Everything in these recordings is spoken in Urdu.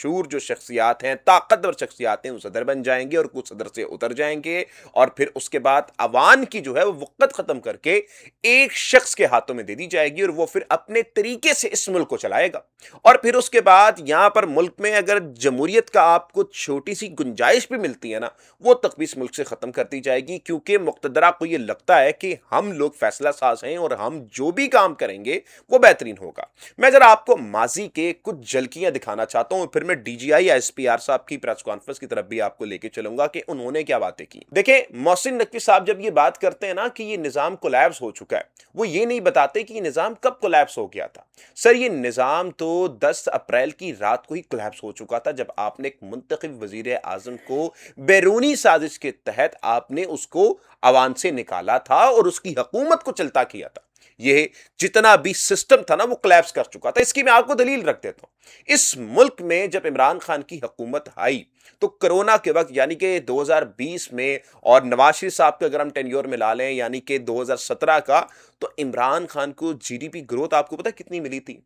مشہور جو شخصیات ہیں، طاقتور شخصیات ہیں، وہ صدر بن جائیں گے اور کچھ صدر سے اتر جائیں گے، اور پھر اس کے بعد عوام کی جو ہے وہ وقت ختم کر کے ایک شخص کے ہاتھوں میں دے دی جائے گی، اور وہ پھر اپنے طریقے سے اس ملک کو چلائے گا۔ اور پھر اس کے بعد یہاں پر ملک میں اگر جمہوریت کا آپ کو چھوٹی سی گنجائش بھی ملتی ہے نا، وہ تک بھی اس ملک سے ختم کر دی جائے گی، کیونکہ مقتدرہ کو یہ لگتا ہے کہ ہم لوگ فیصلہ ساز ہیں اور ہم جو بھی کام کریں گے وہ بہترین ہوگا۔ میں ذرا آپ کو ماضی کے کچھ جھلکیاں دکھانا چاہتا ہوں، پھر میں ڈی جی آئی یا ایس پی آر صاحب کی پریس کانفرنس کی طرف بھی آپ کو لے کے چلوں گا کہ انہوں نے کیا باتیں کی۔ دیکھیں، محسن نقوی صاحب جب یہ بات کرتے ہیں نا کہ یہ نظام کولیپس ہو چکا ہے، وہ یہ نہیں بتاتے کہ یہ نظام کب کولیپس ہو گیا تھا۔ سر، یہ نظام تو 10 اپریل کی رات کو ہی کولیپس ہو چکا تھا، جب آپ نے ایک منتخب وزیر اعظم کو بیرونی سازش کے تحت آپ نے اس کو عوام سے نکالا تھا اور اس کی حکومت کو چلتا کیا تھا۔ یہ جتنا بھی سسٹم تھا نا وہ کولیپس کر چکا تھا۔ اس کی میں آپ کو دلیل رکھ دیتا ہوں۔ اس ملک میں جب عمران خان کی حکومت آئی تو کرونا کے وقت یعنی کہ 2020 میں، اور نواز شریف صاحب کا اگر ہم ٹینیور ملا لیں یعنی کہ 2017 کا، تو عمران خان کو جی ڈی پی گروتھ آپ کو پتا کتنی ملی تھی؟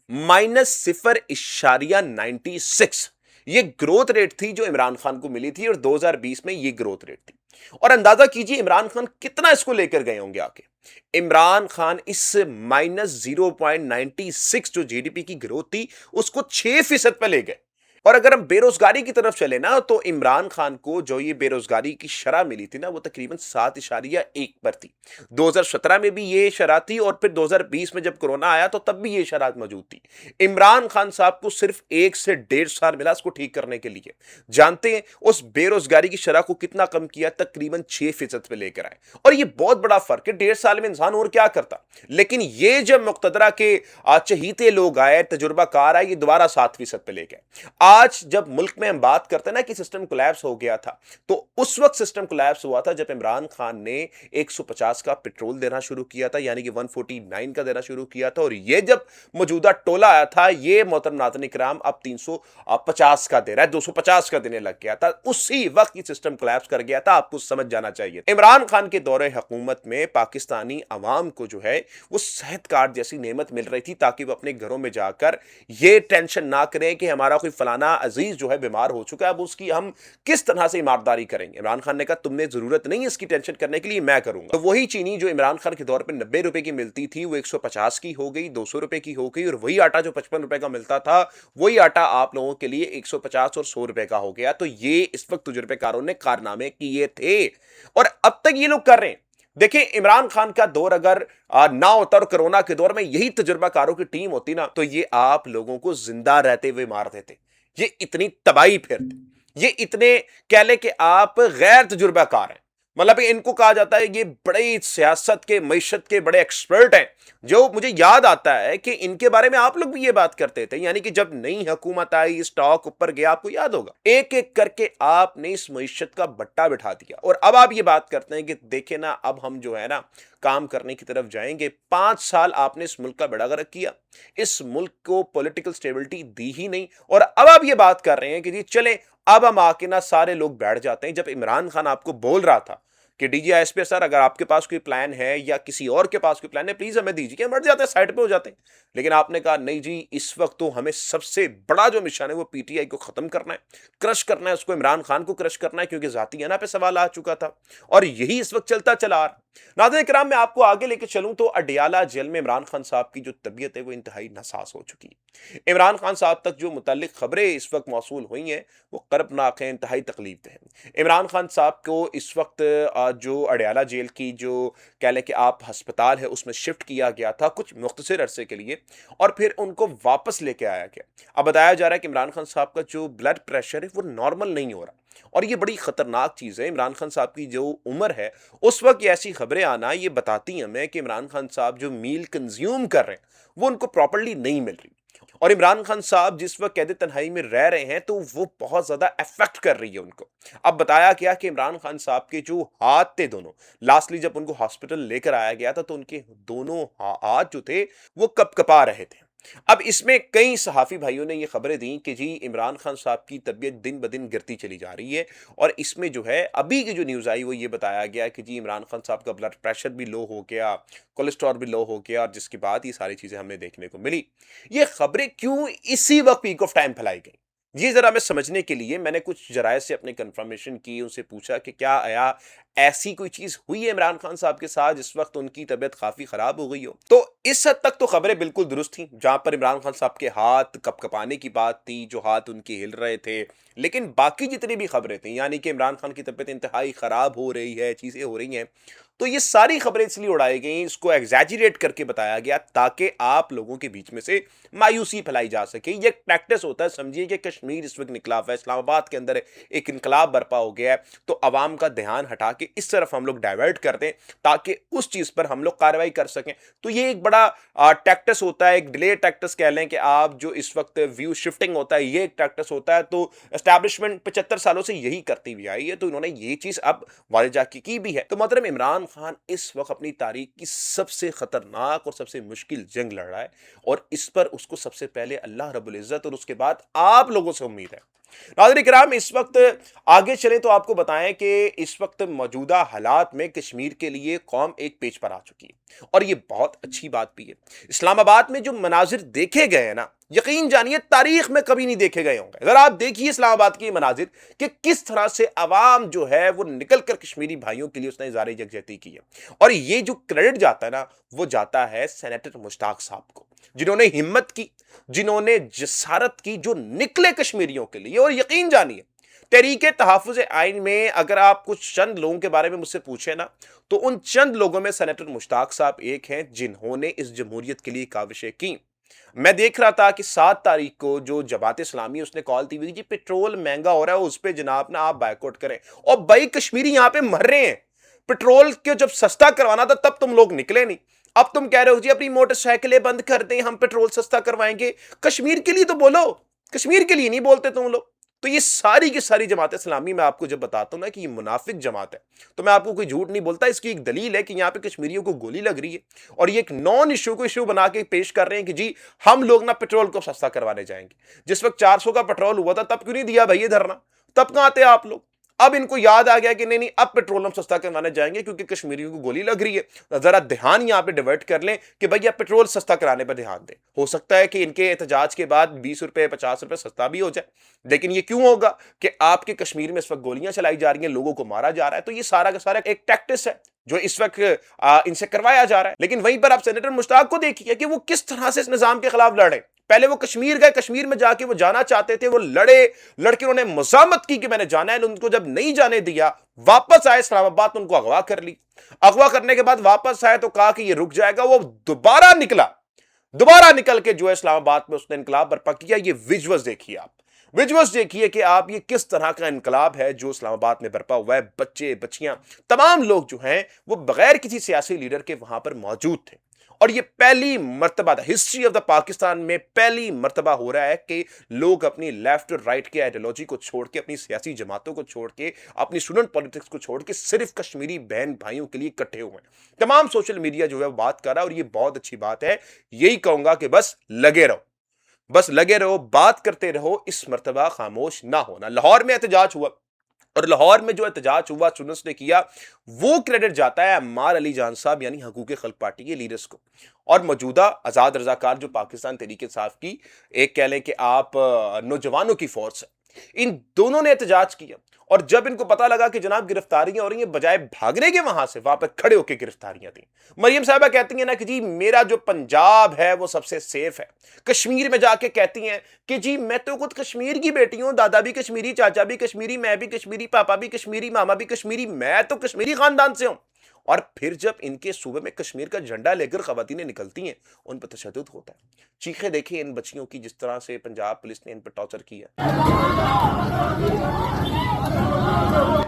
-0.96 یہ گروتھ ریٹ تھی جو عمران خان کو ملی تھی، اور 2020 میں یہ گروتھ ریٹ تھی۔ اور اندازہ کیجئے عمران خان کتنا اس کو لے کر گئے ہوں گے آکے۔ عمران خان اس -0.96 جو جی ڈی پی کی گروتھ تھی اس کو 6% پہ لے گئے۔ اور اگر ہم بے روزگاری کی طرف چلے نا، تو عمران خان کو جو یہ بے روزگاری کی شرح ملی تھی نا، وہ تقریباً 7.1 پر تھی۔ 2017 میں بھی یہ شرح تھی، اور پھر 2020 میں جب کرونا آیا تو تب بھی یہ شرح موجود تھی۔ عمران خان صاحب کو صرف 1 سے 1.5 سال ملا اس کو ٹھیک کرنے کے لیے۔ جانتے ہیں اس بے روزگاری کی شرح کو کتنا کم کیا؟ تقریباً 6% پہ لے کر آئے۔ اور یہ بہت بڑا فرق ہے، 1.5 سال میں انسان اور کیا کرتا۔ لیکن یہ جب مقتدرہ کے چہیتے لوگ آئے، تجربہ کار آئے، یہ دوبارہ 7% پہ لے گئے۔ آج جب ملک میں ہم بات کرتے ہیں نا کہ سسٹم کولیپس ہو گیا تھا، تو اس وقت سسٹم کولیپس ہوا تھا جب عمران خان نے 150 کا پیٹرول دینا شروع کیا تھا، یعنی کہ 149 کا دینا شروع کیا تھا، اور یہ جب موجودہ ٹولہ آیا تھا، یہ محترم ناظرین کرام اب 350 کا دے رہا ہے، 250 کا دینے لگ گیا تھا۔ اسی وقت یہ سسٹم کولیپس کر گیا تھا۔ آپ کو سمجھ جانا چاہیے عمران خان کے دور حکومت میں پاکستانی عوام کو جو ہے وہ صحت کارڈ جیسی نعمت مل رہی تھی، تاکہ وہ اپنے گھروں میں جا کر یہ ٹینشن نہ کریں کہ ہمارا کوئی فلانا عزیز جو ہے بیمار ہو چکا ہے، اب اس کی ہم کس طرح سے عمارتداری کریں گے۔ عمران خان نے کہا تم نے ضرورت نہیں اس کی ٹینشن کرنے کے لیے، میں کروں گا۔ تو وہی چینی جو عمران خان کے دور پہ 90 روپے کی ملتی تھی، وہ 150 کی ہو گئی، 200 روپے کی ہو گئی، اور وہی آٹا جو 55 روپے کا ملتا تھا، وہی آٹا آپ لوگوں کے لیے 150 اور 100 روپے کا ہو گیا۔ تو یہ اس وقت تجربے کاروں نے کارنامے کیے تھے، اور اب تک یہ لوگ کر رہے ہیں۔ دیکھیں، عمران خان کا دور اگر نہ ہوتا اور کرونا کے دور میں یہی تجربہ کاروں کی ٹیم ہوتی نا، تو یہ آپ لوگوں کو زندہ رہتے ہوئے مار دیتے۔ یہ اتنی تباہی پھیرتے، یہ اتنے کہہ لے کہ آپ غیر تجربہ کار ہیں۔ مطلب ان کو کہا جاتا ہے یہ بڑے سیاست کے، معیشت کے بڑے ایکسپرٹ ہیں۔ جو مجھے یاد آتا ہے کہ ان کے بارے میں آپ لوگ بھی یہ بات کرتے تھے، یعنی کہ جب نئی حکومت آئی، سٹاک اوپر گیا، آپ کو یاد ہوگا، ایک ایک کر کے آپ نے اس معیشت کا بٹا بٹھا دیا، اور اب آپ یہ بات کرتے ہیں کہ دیکھیں نا اب ہم جو ہے نا کام کرنے کی طرف جائیں گے۔ 5 سال آپ نے اس ملک کا بیڑا غرق کیا، اس ملک کو پولیٹیکل سٹیبلٹی دی ہی نہیں، اور اب آپ یہ بات کر رہے ہیں کہ جی چلیں اب ہم آ کے نا سارے لوگ بیٹھ جاتے ہیں۔ جب عمران خان آپ کو بول رہا تھا کہ ڈی جی ایس پی سر اگر آپ کے پاس کوئی پلان ہے یا کسی اور کے پاس کوئی پلان ہے پلیز ہمیں دیجیے، ہم بڑھ جاتے ہیں، سائڈ پہ ہو جاتے ہیں، لیکن آپ نے کہا نہیں جی اس وقت تو ہمیں سب سے بڑا جو مشن ہے وہ پی ٹی آئی کو ختم کرنا ہے، کرش کرنا ہے اس کو، عمران خان کو کرش کرنا ہے، کیونکہ ذاتی انا پہ سوال آ چکا تھا، اور یہی اس وقت چلتا چلا آ رہا۔ ناظرین کرام، میں آپ کو آگے لے کے چلوں تو اڈیالہ جیل میں عمران خان صاحب کی جو طبیعت ہے وہ انتہائی ناساز ہو چکی ہے۔ عمران خان صاحب تک جو متعلق خبریں اس وقت موصول ہوئی ہیں وہ قربناک ہیں، انتہائی تکلیف دہ ہیں۔ عمران خان صاحب کو اس وقت جو اڈیالہ جیل کی جو کہہ لیں کہ آپ ہسپتال ہے اس میں شفٹ کیا گیا تھا کچھ مختصر عرصے کے لیے، اور پھر ان کو واپس لے کے آیا گیا۔ اب بتایا جا رہا ہے کہ عمران خان صاحب کا جو بلڈ پریشر ہے وہ نارمل نہیں ہو رہا، اور یہ بڑی خطرناک چیز ہے۔ عمران خان صاحب کی جو عمر ہے اس وقت ایسی خبریں آنا یہ بتاتی ہیں ہمیں کہ عمران خان صاحب جو میل کنزیوم کر رہے ہیں وہ ان کو پراپرلی نہیں مل رہی، اور عمران خان صاحب جس وقت قید تنہائی میں رہ رہے ہیں تو وہ بہت زیادہ افیکٹ کر رہی ہے ان کو۔ اب بتایا گیا کہ عمران خان صاحب کے جو ہاتھ تھے دونوں، لاسٹلی جب ان کو ہاسپٹل لے کر آیا گیا تھا تو ان کے دونوں ہاتھ جو تھے وہ کپ کپا رہے تھے۔ اب اس میں کئی صحافی بھائیوں نے یہ خبریں دیں کہ جی عمران خان صاحب کی طبیعت دن بدن گرتی چلی جا رہی ہے، اور اس میں جو ہے ابھی کی جو نیوز آئی وہ یہ بتایا گیا کہ جی عمران خان صاحب کا بلڈ پریشر بھی لو ہو گیا، کولیسٹرول بھی لو ہو گیا، اور جس کے بعد یہ ساری چیزیں ہمیں دیکھنے کو ملی۔ یہ خبریں کیوں اسی وقت پیک آف ٹائم پھیلائی گئی؟ یہ ذرا ہمیں سمجھنے کے لیے میں نے کچھ ذرائع سے اپنے کنفرمیشن کی، ان سے پوچھا کہ کیا آیا ایسی کوئی چیز ہوئی ہے عمران خان صاحب کے ساتھ جس وقت ان کی طبیعت کافی خراب ہو گئی ہو؟ تو اس حد تک تو خبریں بالکل درست تھیں، جہاں پر عمران خان صاحب کے ہاتھ کپ کپانے کی بات تھی، جو ہاتھ ان کے ہل رہے تھے، لیکن باقی جتنی بھی خبریں تھیں، یعنی کہ عمران خان کی طبیعت انتہائی خراب ہو رہی ہے، چیزیں ہو رہی ہیں، تو یہ ساری خبریں اس لیے اڑائی گئیں، اس کو ایگزیجریٹ کر کے بتایا گیا تاکہ آپ لوگوں کے بیچ میں سے مایوسی پھیلائی جا سکے۔ یہ ایک پریکٹس ہوتا ہے، سمجھیے کہ کشمیر اس وقت نکلا ہوا ہے، اسلام آباد کے اندر ایک انقلاب برپا ہو گیا ہے، تو عوام کا دھیان ہٹا کے اس طرف ہم لوگ ڈائیورٹ کر دیں تاکہ اس چیز پر ہم لوگ کارروائی کر سکیں۔ تو یہ ایک بڑا ٹیکٹس ہوتا ہے، ایک ڈیلے ٹیکٹس کہہ لیں کہ آپ جو اس وقت ویو شفٹنگ ہوتا ہے، یہ ایک ٹیکٹس ہوتا ہے۔ تو اسٹیبلشمنٹ 75 سالوں سے یہی کرتی ہوئی آئی ہے، تو انہوں نے یہ چیز اب واضح کی بھی ہے۔ تو محترم عمران خان اس وقت اپنی تاریخ کی سب سے خطرناک اور سب سے مشکل جنگ لڑ رہا ہے، اور اس پر اس کو سب سے پہلے اللہ رب العزت اور اس کے بعد آپ لوگوں سے امید ہے۔ ناظرین کرام، اس وقت آگے چلیں تو آپ کو بتائیں کہ اس وقت موجودہ حالات میں کشمیر کے لیے قوم ایک پیج پر آ چکی ہے، اور یہ بہت اچھی بات بھی ہے۔ اسلام آباد میں جو مناظر دیکھے گئے ہیں نا، یقین جانیے تاریخ میں کبھی نہیں دیکھے گئے ہوں گے۔ اگر آپ دیکھیے اسلام آباد کے مناظر کہ کس طرح سے عوام جو ہے وہ نکل کر کشمیری بھائیوں کے لیے اس نے اظہار یکجہتی کی ہے، اور یہ جو کریڈٹ جاتا ہے نا، وہ جاتا ہے سینیٹر مشتاق صاحب کو، جنہوں نے ہمت کی، جنہوں نے جسارت کی، جو نکلے کشمیریوں کے لیے۔ اور یقین جانیے تحریک تحفظ آئین میں اگر آپ کچھ چند لوگوں کے بارے میں مجھ سے پوچھیں نا، تو ان چند لوگوں میں سینیٹر مشتاق صاحب ایک ہیں جنہوں نے اس جمہوریت کے لیے کاوشیں کی۔ میں دیکھ رہا تھا کہ 7 تاریخ کو جو جماعت اسلامی اس نے کال دی ہوئی جی پیٹرول مہنگا ہو رہا ہے، اس پہ جناب نا آپ بائیکاٹ کریں، اور بھائی کشمیری یہاں پہ مر رہے ہیں۔ پیٹرول کے جب سستا کروانا تھا تب تم لوگ نکلے نہیں، اب تم کہہ رہے ہو جی اپنی موٹر سائیکلیں بند کر دیں، ہم پیٹرول سستا کروائیں گے۔ کشمیر کے لیے تو بولو، کشمیر کے لیے نہیں بولتے تم لوگ۔ تو یہ ساری کی ساری جماعت اسلامی میں آپ کو جب بتاتا ہوں نا کہ یہ منافق جماعت ہے، تو میں آپ کو کوئی جھوٹ نہیں بولتا۔ اس کی ایک دلیل ہے کہ یہاں پہ کشمیریوں کو گولی لگ رہی ہے، اور یہ ایک نان ایشو کو ایشو بنا کے پیش کر رہے ہیں کہ جی ہم لوگ نا پیٹرول کو سستا کروانے جائیں گے۔ جس وقت 400 کا پیٹرول ہوا تھا تب کیوں نہیں دیا بھائی یہ دھرنا؟ تب کہاں تھے آپ لوگ؟ اب ان کو یاد آ گیا کہ نہیں اب پیٹرول ہم سستا کروانے جائیں گے کیونکہ کشمیریوں کو گولی لگ رہی ہے۔ ذرا دھیان یہاں پہ ڈیورٹ کر لیں کہ بھائی آپ پیٹرول سستا کرانے پر دھیان دیں۔ ہو سکتا ہے کہ ان کے احتجاج کے بعد 20 روپے 50 روپے سستا بھی ہو جائے، لیکن یہ کیوں ہوگا کہ آپ کے کشمیر میں اس وقت گولیاں چلائی جا رہی ہیں، لوگوں کو مارا جا رہا ہے۔ تو یہ سارا کا سارا ایک ٹیکٹس ہے جو اس وقت ان سے کروایا جا رہا ہے۔ لیکن وہیں پر آپ سینیٹر مشتاق کو دیکھیے کہ وہ کس طرح سے اس نظام کے خلاف لڑے۔ پہلے وہ کشمیر گئے، کشمیر میں جا کے وہ جانا چاہتے تھے، وہ لڑے، لڑکے انہوں نے مزاحمت کی کہ میں نے جانا ہے، ان کو جب نہیں جانے دیا، واپس آئے اسلام آباد تو ان کو اغوا کر لی۔ اغوا کرنے کے بعد واپس آئے تو کہا کہ یہ رک جائے گا، وہ دوبارہ نکلا، دوبارہ نکل کے جو ہے اسلام آباد میں اس نے انقلاب برپا کیا۔ یہ ویژولز دیکھیے، آپ ویژولز دیکھیے کہ آپ یہ کس طرح کا انقلاب ہے جو اسلام آباد میں برپا ہوا ہے۔ بچے بچیاں تمام لوگ جو ہیں وہ بغیر کسی سیاسی لیڈر کے وہاں پر موجود تھے، اور یہ پہلی مرتبہ ہسٹری آف دا پاکستان میں پہلی مرتبہ ہو رہا ہے کہ لوگ اپنی لیفٹ اور رائٹ کی آئیڈیالوجی کو چھوڑ کے، اپنی سیاسی جماعتوں کو چھوڑ کے، اپنی اسٹوڈنٹ پالیٹکس کو چھوڑ کے صرف کشمیری بہن بھائیوں کے لیے اکٹھے ہوئے ہیں۔ تمام سوشل میڈیا جو ہے وہ بات کر رہا ہے، اور یہ بہت اچھی بات ہے۔ یہی کہوں گا کہ بس لگے رہو، بس لگے رہو، بات کرتے رہو، اس مرتبہ خاموش نہ ہونا۔ لاہور میں احتجاج ہوا، اور لاہور میں جو احتجاج ہوا اسٹوڈنٹس نے کیا، وہ کریڈٹ جاتا ہے عمار علی جان صاحب یعنی حقوق خلق پارٹی کے لیڈرز کو، اور موجودہ آزاد رضاکار جو پاکستان تحریک انصاف کی ایک کہہ لیں کہ آپ نوجوانوں کی فورس ہے، ان دونوں نے احتجاج کیا۔ اور جب ان کو پتا لگا کہ جناب گرفتاریاں ہو رہی ہیں، بجائے بھاگنے کے وہاں سے وہاں پہ کھڑے ہو کے گرفتاریاں دیں۔ مریم صاحبہ کہتی ہیں نا کہ جی میرا جو پنجاب ہے وہ سب سے سیف ہے، کشمیر میں جا کے کہتی ہیں کہ جی میں تو خود کشمیر کی بیٹی ہوں، دادا بھی کشمیری، چاچا بھی کشمیری، میں بھی کشمیری، پاپا بھی کشمیری، ماما بھی کشمیری، میں تو کشمیری خاندان سے ہوں۔ اور پھر جب ان کے صوبے میں کشمیر کا جھنڈا لے کر خواتینیں نکلتی ہیں، ان پر تشدد ہوتا ہے۔ چیخیں دیکھیں ان بچیوں کی، جس طرح سے پنجاب پولیس نے ان پر ٹارچر کیا،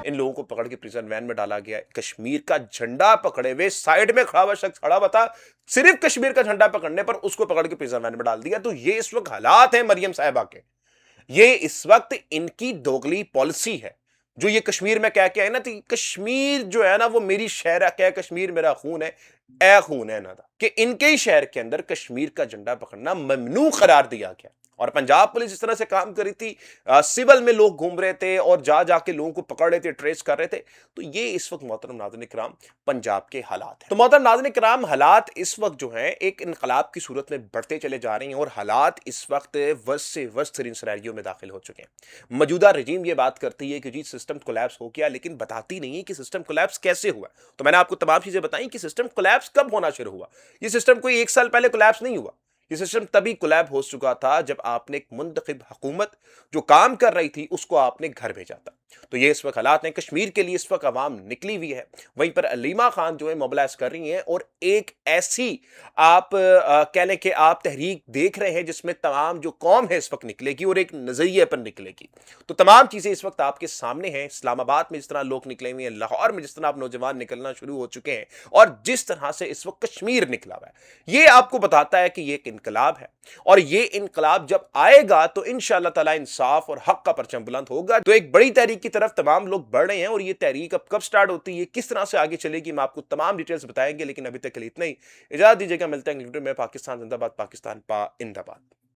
ان لوگوں کو پکڑ کے پریزن وین میں ڈالا گیا ہے۔ کشمیر کا جھنڈا پکڑے ہوئے سائیڈ میں کھڑا ہوا شخص کھڑا ہوا تھا، صرف کشمیر کا جھنڈا پکڑنے پر اس کو پکڑ کے پریزن وین میں ڈال دیا۔ تو یہ اس وقت حالات ہیں مریم صاحبہ کے، یہ اس وقت ان کی دوغلی پالیسی ہے جو یہ کشمیر میں کہہ کے آئے نا، تو کشمیر جو ہے نا وہ میری شہر ہے، کشمیر میرا خون ہے، اے خون ہے نا، کہ ان کے ہی شہر کے اندر کشمیر کا جھنڈا پکڑنا ممنوع قرار دیا گیا۔ اور پنجاب پولیس اس طرح سے کام کر رہی تھی، سول میں لوگ گھوم رہے تھے اور جا کے لوگوں کو پکڑ رہے تھے، ٹریس کر رہے تھے. تو یہ اس وقت محترم ناظرین کرام پنجاب کے حالات ہیں. تو محترم ناظرین کرام حالات اس وقت جو ہیں ایک انقلاب کی صورت میں بڑھتے چلے جا رہے ہیں، اور حالات اس وقت ورسٹ سے ورسٹ ترین سینیریو میں داخل ہو چکے ہیں. موجودہ رجیم یہ بات کرتی ہے کہ جی سسٹم کولیپس ہو گیا، لیکن بتاتی نہیں ہے کہ سسٹم کولیپس کیسے ہوا. تو میں نے آپ کو تمام چیزیں بتائیں کہ سسٹم کولیپس کب ہونا شروع ہوا. یہ سسٹم کوئی 1 سال پہلے کولیپس نہیں ہوا. یہ سسٹم تبھی کولیب ہو چکا تھا جب آپ نے ایک منتخب حکومت جو کام کر رہی تھی اس کو آپ نے گھر بھیجا تھا. تو یہ اس وقت حالات ہیں. کشمیر کے لیے اس وقت عوام نکلی ہوئی ہے، وہیں پر علیمہ خان جو ہے موبلائز کر رہی ہیں، اور ایک ایسی آپ کہہ لیں کہ آپ تحریک دیکھ رہے ہیں جس میں تمام جو قوم ہے اس وقت نکلے گی اور ایک نظریے پر نکلے گی. تو تمام چیزیں اس وقت آپ کے سامنے ہیں. اسلام آباد میں جس طرح لوگ نکلے ہوئے ہیں، لاہور میں جس طرح آپ نوجوان نکلنا شروع ہو چکے ہیں، اور جس طرح سے اس وقت کشمیر نکلا ہوا ہے، یہ آپ کو بتاتا ہے کہ یہ ایک انقلاب ہے. اور یہ انقلاب جب آئے گا تو انشاءاللہ تعالی انصاف اور حق کا پرچم بلند ہوگا. تو ایک بڑی تحریک کی طرف تمام لوگ بڑھ رہے ہیں، اور یہ تحریک اب کب سٹارٹ ہوتی ہے، کس طرح سے آگے چلے گی، میں آپ کو تمام ڈیٹیلز بتائیں گے. لیکن ابھی تک کے لیے اتنا ہی. اجازت دیجیے گا، ملتے ہیں ویڈیو میں. پاکستان زندہ باد، پاکستان پائندہ باد.